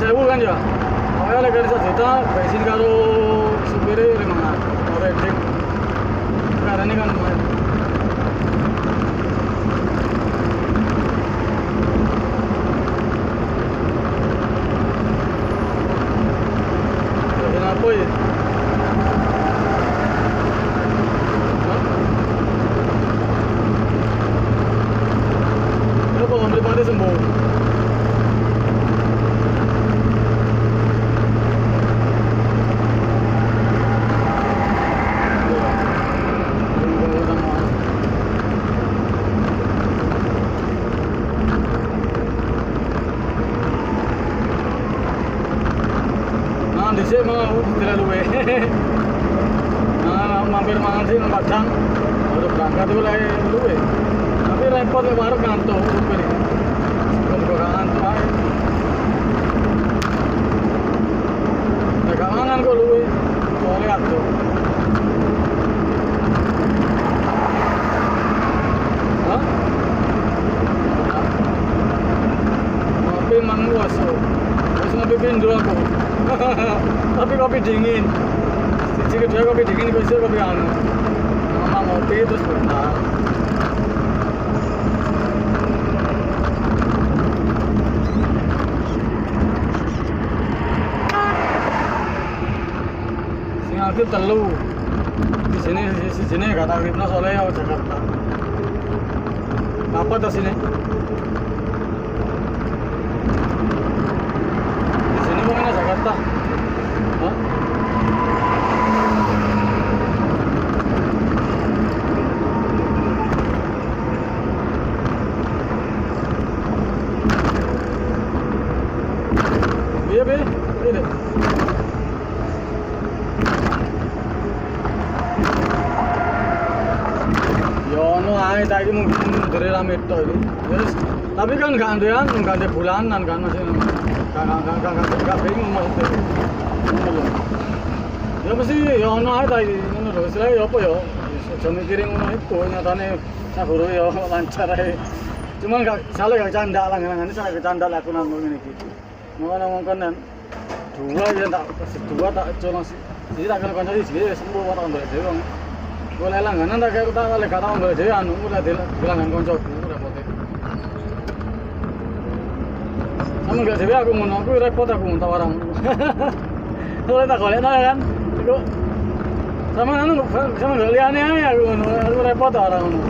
20.000 kan ya. Pokoknya lek 1 juta bensin karo supire 500. Ora edek. Karena kan lumayan. Kenapa ya? Kenapa ngambil pada sembuh? Dhisik mau terlalu mampir mangan sih nang Padang. Baru berangkat itu lagi luwe. Tapi repot nek warung ngantuk supir. Kalau gak ngantuk ae. Nek gak mangan kok luwe. Soalnya atuh. Hah? Ngopi mang waso. Wis ngopi pindho aku. Tapi kopi dingin. Siji kedua kopi dingin bisa kopi anu. Mama ngopi terus bentar. Sing aktif telu. Di sini kata aktifnya soalnya ya Jakarta. Apa tas sini? Jakarta. Hah? Iya, Be. Ini. Ya ono ae ta iki mungkin dari rame tok iki. Terus tapi kan enggak ada bulanan kan masih Gak bingung maksudnya. Ya mesti ya ono ae ta iki ngono lho. Istilahnya ya apa ya? Aja mikirin ngono iku nyatane sak guru ya lancar ae. Cuman gak salah gak candak langganane salah kecandak aku nang ngene iki. Ngono ngongkonan. Dua tak colong siji tak kena kanca siji sembuh ora mbek dhewe. Golek langganan tak karo tak lek gak tau mbek dhewe anu ora dilanggan kancaku repote. Sama gak dewe aku ngono, aku repot aku ngunta warang. Soalnya tak golek kan. Iku sama anu sama gak liyane ae aku ngono, aku repot orang ngono.